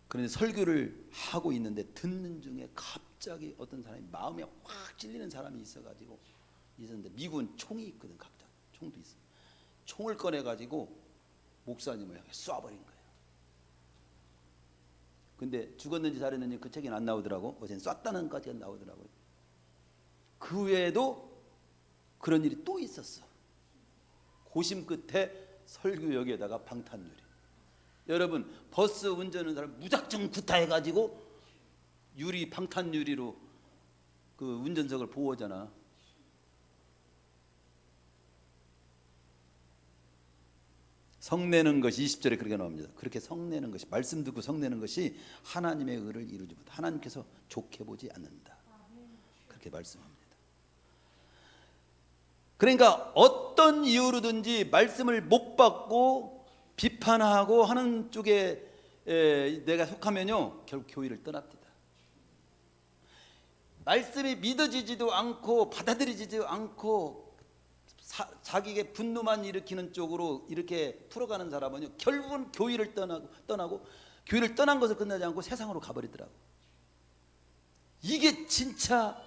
그런데 설교를 하고 있는데 듣는 중에 갑자기 어떤 사람이 마음에 확 찔리는 사람이 있어가지고 있었는데, 미국은 총이 있거든. 각자 총도 있어. 총을 꺼내가지고 목사님을 향해 쏴버린 거예요. 근데 죽었는지 살았는지 그 책에는 안 나오더라고. 어제는 쐈다는 까지가 나오더라고요. 그 외에도 그런 일이 또 있었어. 고심 끝에 설교역에다가 방탄유리. 여러분 버스 운전하는 사람 무작정 구타해가지고 유리, 방탄유리로 그 운전석을 보호하잖아. 성내는 것이 20절에 그렇게 나옵니다. 그렇게 성내는 것이, 말씀 듣고 성내는 것이 하나님의 의를 이루지 못한다. 하나님께서 좋게 보지 않는다. 그렇게 말씀합니다. 그러니까 어떤 이유로든지 말씀을 못 받고 비판하고 하는 쪽에 내가 속하면요, 결국 교회를 떠납니다. 말씀이 믿어지지도 않고 받아들이지도 않고 자기에게 분노만 일으키는 쪽으로 이렇게 풀어가는 사람은요, 결국은 교회를 떠나고 교회를 떠난 것을 끝나지 않고 세상으로 가버리더라고. 이게 진짜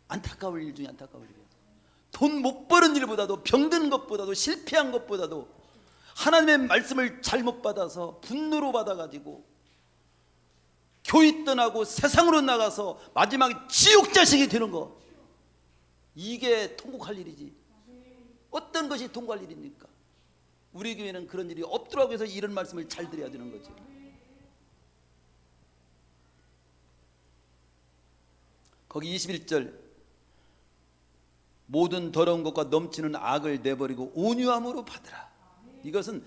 안타까울 일 중에 안타까울 일이에요. 돈 못 버는 일보다도, 병든 것보다도, 실패한 것보다도 하나님의 말씀을 잘못 받아서 분노로 받아가지고 교회 떠나고 세상으로 나가서 마지막에 지옥 자식이 되는 거, 이게 통곡할 일이지 어떤 것이 통곡할 일입니까? 우리 교회는 그런 일이 없더라고 해서 이런 말씀을 잘 드려야 되는 거죠. 거기 21절, 모든 더러운 것과 넘치는 악을 내버리고 온유함으로 받으라. 이것은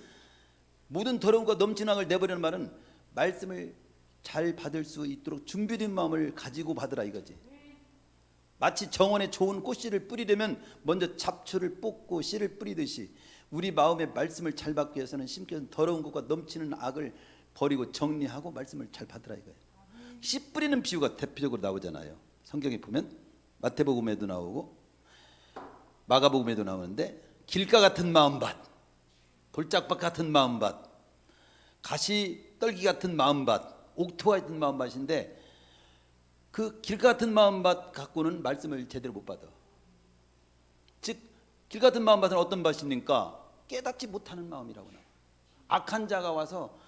모든 더러운 것과 넘치는 악을 내버리는 말은 말씀을 잘 받을 수 있도록 준비된 마음을 가지고 받으라 이거지. 마치 정원에 좋은 꽃씨를 뿌리려면 먼저 잡초를 뽑고 씨를 뿌리듯이 우리 마음의 말씀을 잘 받기 위해서는 심겨진 더러운 것과 넘치는 악을 버리고 정리하고 말씀을 잘 받으라 이거예요. 씨 뿌리는 비유가 대표적으로 나오잖아요. 성경에 보면 마태복음에도 나오고 마가복음에도 나오는데, 길가 같은 마음밭, 돌짝밭 같은 마음밭, 가시 떨기 같은 마음밭, 옥토와 같은 마음밭인데, 그 길가 같은 마음밭 갖고는 말씀을 제대로 못 받아. 즉 길 같은 마음밭은 어떤 밭입니까? 깨닫지 못하는 마음이라고 나와. 악한 자가 와서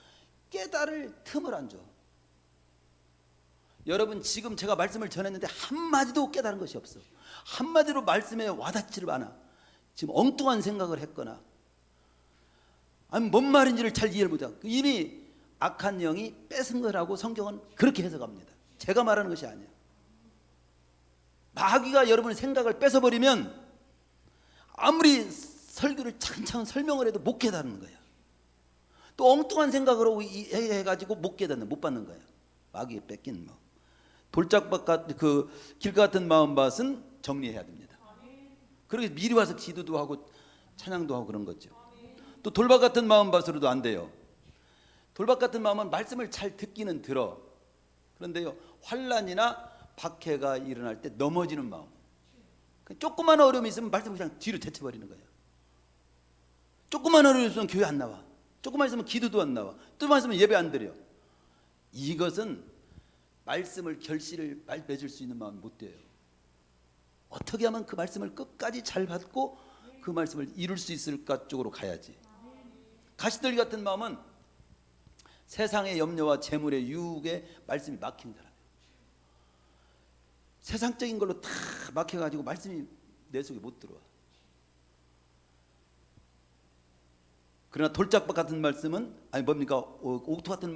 깨달을 틈을 안 줘. 여러분, 지금 제가 말씀을 전했는데 한마디도 깨달은 것이 없어. 한마디로 말씀에 와닿지를 않아. 지금 엉뚱한 생각을 했거나 아니 뭔 말인지를 잘 이해를 못하고, 이미 악한 영이 뺏은 거라고 성경은 그렇게 해석합니다. 제가 말하는 것이 아니에요. 마귀가 여러분의 생각을 뺏어버리면 아무리 설교를 차근차근 설명을 해도 못 깨닫는 거예요. 또 엉뚱한 생각으로 해가지고 못 깨닫는, 못 받는 거예요. 마귀에 뺏긴 마음. 돌짝밭 같은 그 길 같은 마음밭은 정리해야 됩니다. 그렇게 미리 와서 기도도 하고 찬양도 하고 그런 거죠. 또 돌밭 같은 마음밭으로도 안 돼요. 돌밭 같은 마음은 말씀을 잘 듣기는 들어. 그런데요, 환난이나 박해가 일어날 때 넘어지는 마음. 조그만 어려움이 있으면 말씀을 그냥 뒤로 제쳐버리는 거예요. 조그만 어려움이 있으면 교회 안 나와. 조그만 있으면 기도도 안 나와. 조그만 있으면 예배 안 드려. 이것은 말씀을 결실을 맺을 수 있는 마음이 못 돼요. 어떻게 하면 그 말씀을 끝까지 잘 받고 그 말씀을 이룰 수 있을까 쪽으로 가야지. 가시떨기 같은 마음은 세상의 염려와 재물의 유혹에 말씀이 막힌 사람이에요. 세상적인 걸로 다 막혀가지고 말씀이 내 속에 못 들어와. 그러나 돌짝밭 같은 말씀은, 아니 뭡니까, 옥토 같은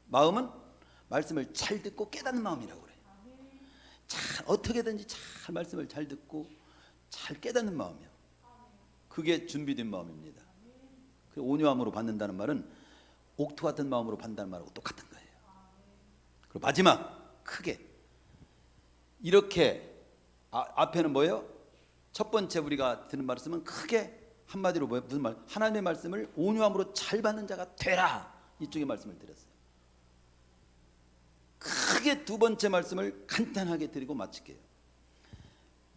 마음은 말씀을 잘 듣고 깨닫는 마음이라고 그래요. 잘 어떻게든지 잘 말씀을 잘 듣고 잘 깨닫는 마음이요. 그게 준비된 마음입니다. 그 온유함으로 받는다는 말은 옥토 같은 마음으로 받는다는 말하고 똑같은 거예요. 그리고 마지막 크게 이렇게 앞에는 뭐예요? 첫 번째 우리가 듣는 말씀은 크게 한마디로 뭐예요? 무슨 말? 하나님의 말씀을 온유함으로 잘 받는 자가 되라, 이쪽에 말씀을 드렸어요. 크게 두 번째 말씀을 간단하게 드리고 마칠게요.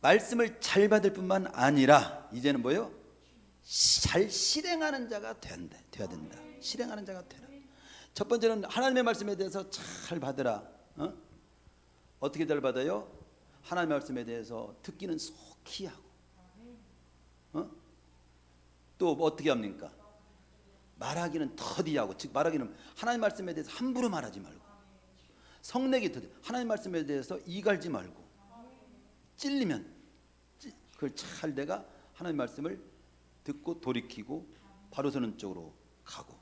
말씀을 잘 받을 뿐만 아니라 이제는 뭐예요? 잘 실행하는 자가 돼야 된다. 실행하는 자가 되라. 첫 번째는 하나님의 말씀에 대해서 잘 받으라. 어떻게 잘 받아요? 하나님의 말씀에 대해서 듣기는 속히 하고, 또 어떻게 합니까? 말하기는 더디하고, 즉 말하기는 하나님 말씀에 대해서 함부로 말하지 말고, 성내기 더디, 하나님 말씀에 대해서 이갈지 말고, 찔리면 그걸 잘 내가 하나님 말씀을 듣고 돌이키고 바로 서는 쪽으로 가고,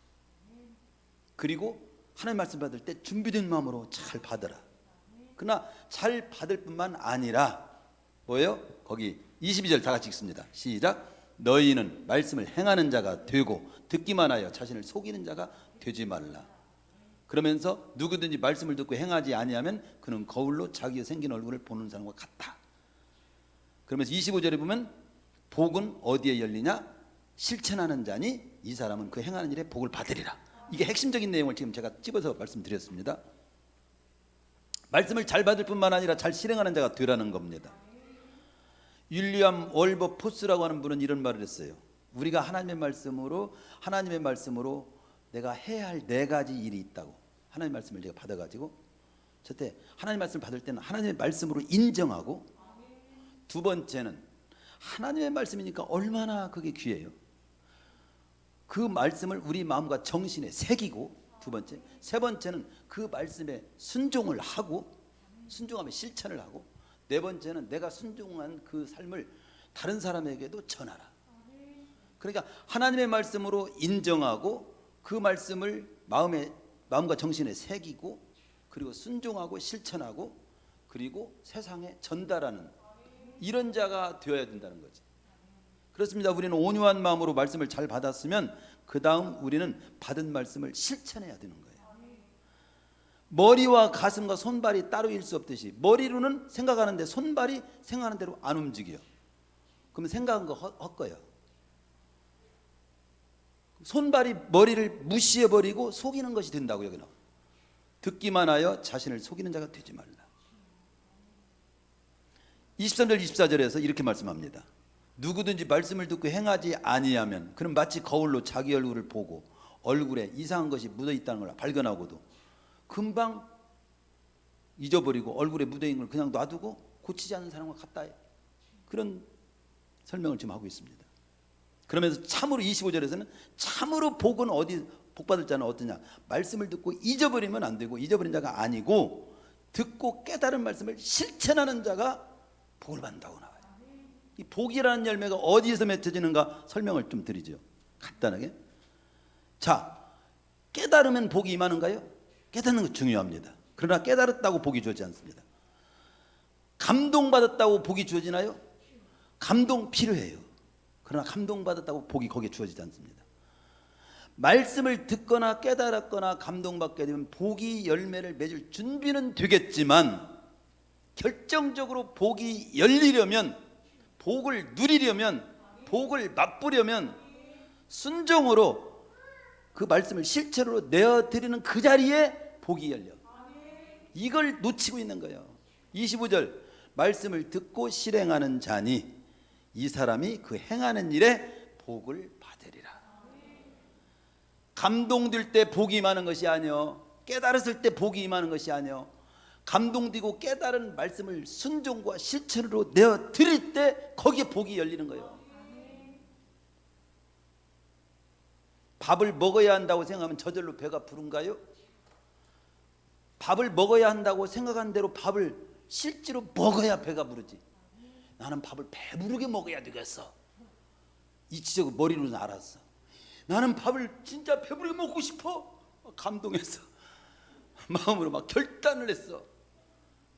그리고 하나님 말씀 받을 때 준비된 마음으로 잘 받으라. 그러나 잘 받을 뿐만 아니라 뭐예요? 거기 22절 다 같이 읽습니다. 시작. 너희는 말씀을 행하는 자가 되고 듣기만 하여 자신을 속이는 자가 되지 말라. 그러면서 누구든지 말씀을 듣고 행하지 아니하면 그는 거울로 자기의 생긴 얼굴을 보는 사람과 같다. 그러면서 25절에 보면 복은 어디에 열리냐? 실천하는 자니 이 사람은 그 행하는 일에 복을 받으리라. 이게 핵심적인 내용을 지금 제가 찝어서 말씀드렸습니다. 말씀을 잘 받을 뿐만 아니라 잘 실행하는 자가 되라는 겁니다. 윌리엄 월버 포스라고 하는 분은 이런 말을 했어요. 우리가 하나님의 말씀으로 내가 해야 할 4가지 일이 있다고. 하나님의 말씀을 내가 받아가지고 첫째, 하나님의 말씀을 받을 때는 하나님의 말씀으로 인정하고, 두 번째는 하나님의 말씀이니까 얼마나 그게 귀해요. 그 말씀을 우리 마음과 정신에 새기고, 두 번째, 세 번째는 그 말씀에 순종을 하고, 순종하면 실천을 하고, 네 번째는 내가 순종한 그 삶을 다른 사람에게도 전하라. 그러니까 하나님의 말씀으로 인정하고 그 말씀을 마음과 정신에 새기고, 그리고 순종하고 실천하고, 그리고 세상에 전달하는 이런 자가 되어야 된다는 거지. 그렇습니다. 우리는 온유한 마음으로 말씀을 잘 받았으면 그 다음 우리는 받은 말씀을 실천해야 되는 거예요. 머리와 가슴과 손발이 따로 일 수 없듯이 머리로는 생각하는데 손발이 생각하는 대로 안 움직여. 그러면 생각한 거 헛거야. 손발이 머리를 무시해버리고 속이는 것이 된다고. 여기는 듣기만 하여 자신을 속이는 자가 되지 말라. 23절 24절에서 이렇게 말씀합니다. 누구든지 말씀을 듣고 행하지 아니하면 그는 마치 거울로 자기 얼굴을 보고 얼굴에 이상한 것이 묻어 있다는 걸 발견하고도 금방 잊어버리고 얼굴에 묻어 있는 걸 그냥 놔두고 고치지 않는 사람과 같다. 그런 설명을 지금 하고 있습니다. 그러면서 참으로 25절에서는 참으로 복은 복 받을 자는 어떠냐? 말씀을 듣고 잊어버리면 안 되고, 잊어버린 자가 아니고 듣고 깨달은 말씀을 실천하는 자가 복을 받는다고 나와요. 이 복이라는 열매가 어디에서 맺혀지는가 설명을 좀 드리죠. 간단하게. 자, 깨달으면 복이 임하는가요? 깨닫는 거 중요합니다. 그러나 깨달았다고 복이 주어지지 않습니다. 감동받았다고 복이 주어지나요? 감동 필요해요. 그러나 감동받았다고 복이 거기에 주어지지 않습니다. 말씀을 듣거나 깨달았거나 감동받게 되면 복이 열매를 맺을 준비는 되겠지만, 결정적으로 복이 열리려면, 복을 누리려면, 복을 맛보려면 순종으로 그 말씀을 실체로 내어드리는 그 자리에 복이 열려. 이걸 놓치고 있는 거예요. 25절, 말씀을 듣고 실행하는 자니 이 사람이 그 행하는 일에 복을 받으리라. 감동될 때 복이 임하는 것이 아니요, 깨달았을 때 복이 임하는 것이 아니요, 감동되고 깨달은 말씀을 순종과 실천으로 내어 드릴 때 거기에 복이 열리는 거예요. 밥을 먹어야 한다고 생각하면 저절로 배가 부른가요? 밥을 먹어야 한다고 생각한 대로 밥을 실제로 먹어야 배가 부르지. 나는 밥을 배부르게 먹어야 되겠어. 이치적으로 머리로는 알았어. 나는 밥을 진짜 배부르게 먹고 싶어. 감동했어. 마음으로 막 결단을 했어.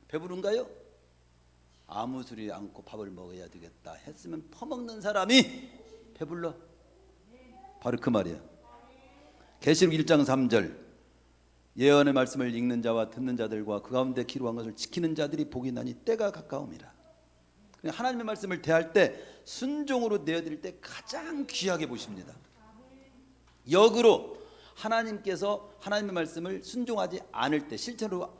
배부른가요? 아무 소리 않고 밥을 먹어야 되겠다 했으면 퍼먹는 사람이 배불러. 바로 그 말이야. 계시록 1장 3절, 예언의 말씀을 읽는 자와 듣는 자들과 그 가운데 기록한 것을 지키는 자들이 복이 나니 때가 가까움이라. 하나님의 말씀을 대할 때 순종으로 내어드릴 때 가장 귀하게 보십니다. 역으로 하나님께서 하나님의 말씀을 순종하지 않을 때, 실제로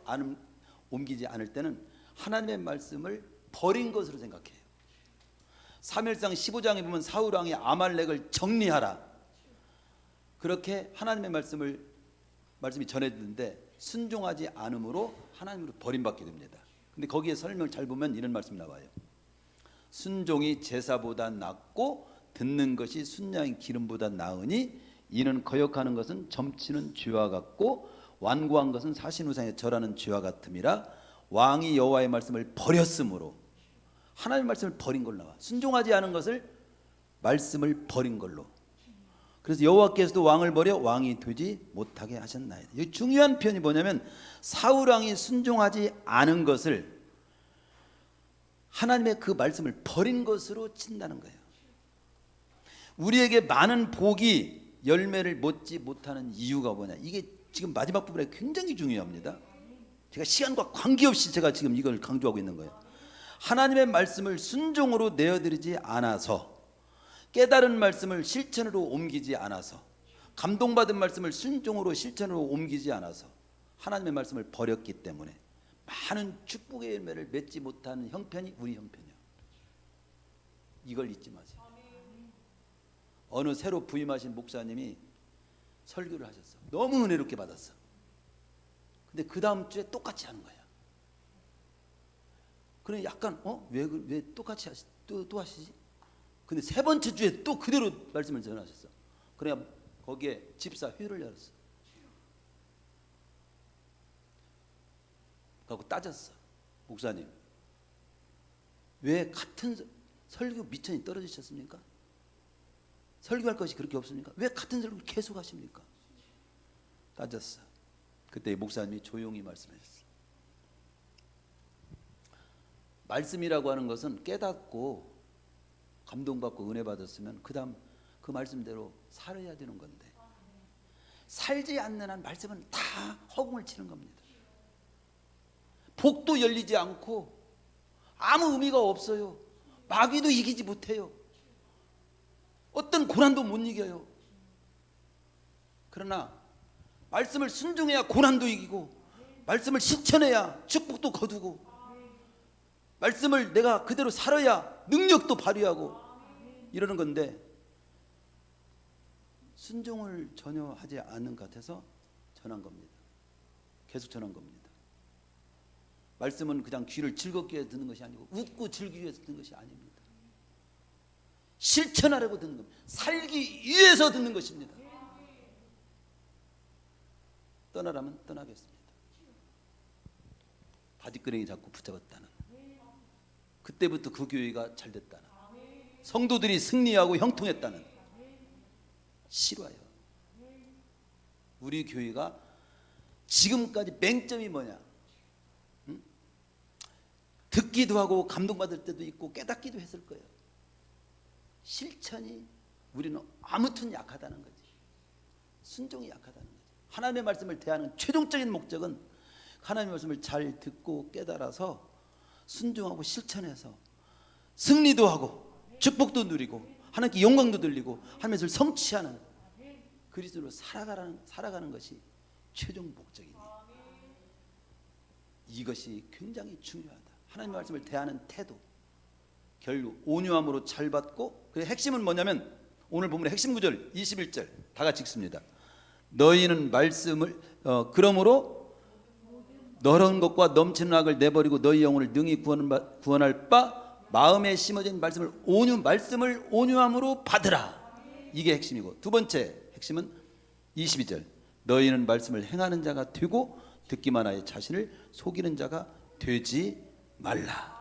옮기지 않을 때는 하나님의 말씀을 버린 것으로 생각해요. 사무엘상 15장에 보면 사울 왕이 아말렉을 정리하라, 그렇게 하나님의 말씀이 전해지는데 순종하지 않음으로 하나님으로 버림받게 됩니다. 근데 거기에 설명을 잘 보면 이런 말씀이 나와요. 순종이 제사보다 낫고 듣는 것이 순양의 기름보다 나으니 이는 거역하는 것은 점치는 쥐와 같고 완고한 것은 사신우상에 절하는 쥐와 같음이라. 왕이 여호와의 말씀을 버렸으므로, 하나님의 말씀을 버린 걸로 나와. 순종하지 않은 것을, 말씀을 버린 걸로. 그래서 여호와께서도 왕을 버려 왕이 되지 못하게 하셨나이다. 이 중요한 표현이 뭐냐면 사울 왕이 순종하지 않은 것을 하나님의 그 말씀을 버린 것으로 친다는 거예요. 우리에게 많은 복이 열매를 맺지 못하는 이유가 뭐냐, 이게 지금 마지막 부분에 굉장히 중요합니다. 제가 시간과 관계없이 제가 지금 이걸 강조하고 있는 거예요. 하나님의 말씀을 순종으로 내어드리지 않아서, 깨달은 말씀을 실천으로 옮기지 않아서, 감동받은 말씀을 순종으로 실천으로 옮기지 않아서 하나님의 말씀을 버렸기 때문에 많은 축복의 열매를 맺지 못하는 형편이 우리 형편이에요. 이걸 잊지 마세요. 어느 새로 부임하신 목사님이 설교를 하셨어. 너무 은혜롭게 받았어. 근데 그 다음 주에 똑같이 하는 거야. 그래 약간 왜 똑같이 또 하시지? 근데 세 번째 주에 또 그대로 말씀을 전하셨어. 그래야 거기에 집사 회를 열었어. 그리고 따졌어. 목사님, 왜 같은 설교 미천이 떨어지셨습니까? 설교할 것이 그렇게 없습니까? 왜 같은 설교를 계속 하십니까? 따졌어. 그때 목사님이 조용히 말씀하셨어. 말씀이라고 하는 것은 깨닫고 감동받고 은혜 받았으면 그 다음 그 말씀대로 살아야 되는 건데, 살지 않는 한 말씀은 다 허공을 치는 겁니다. 복도 열리지 않고 아무 의미가 없어요. 마귀도 이기지 못해요. 어떤 고난도 못 이겨요. 그러나 말씀을 순종해야 고난도 이기고, 말씀을 실천해야 축복도 거두고, 말씀을 내가 그대로 살아야 능력도 발휘하고 이러는 건데, 순종을 전혀 하지 않는 것 같아서 전한 겁니다. 계속 전한 겁니다. 말씀은 그냥 귀를 즐겁게 해서 듣는 것이 아니고 웃고 즐기기 위해서 듣는 것이 아닙니다. 실천하려고 듣는 겁니다. 살기 위해서 듣는 것입니다. 떠나라면 떠나겠습니다. 바디끄레기 잡고 붙잡았다는, 그때부터 그 교회가 잘 됐다는, 성도들이 승리하고 형통했다는, 싫어요. 우리 교회가 지금까지 맹점이 뭐냐? 듣기도 하고 감동받을 때도 있고 깨닫기도 했을 거예요. 실천이 우리는 아무튼 약하다는 거지. 순종이 약하다는 거지. 하나님의 말씀을 대하는 최종적인 목적은 하나님의 말씀을 잘 듣고 깨달아서 순종하고 실천해서 승리도 하고 축복도 누리고 하나님께 영광도 돌리고 하나님의 것을 성취하는 그리스도로 살아가는 것이 최종 목적이니, 이것이 굉장히 중요하다. 하나님의 말씀을 대하는 태도, 결국 온유함으로 잘 받고, 그 핵심은 뭐냐면 오늘 본문의 핵심 구절 21절 다 같이 읽습니다. 너희는 말씀을 그러므로 더러운 것과 넘치는 악을 내버리고 너희 영혼을 능히 구원할 바 마음에 심어진 말씀을 온유함으로 받으라. 이게 핵심이고, 두 번째 핵심은 22절 너희는 말씀을 행하는 자가 되고 듣기만 하여 자신을 속이는 자가 되지 말라.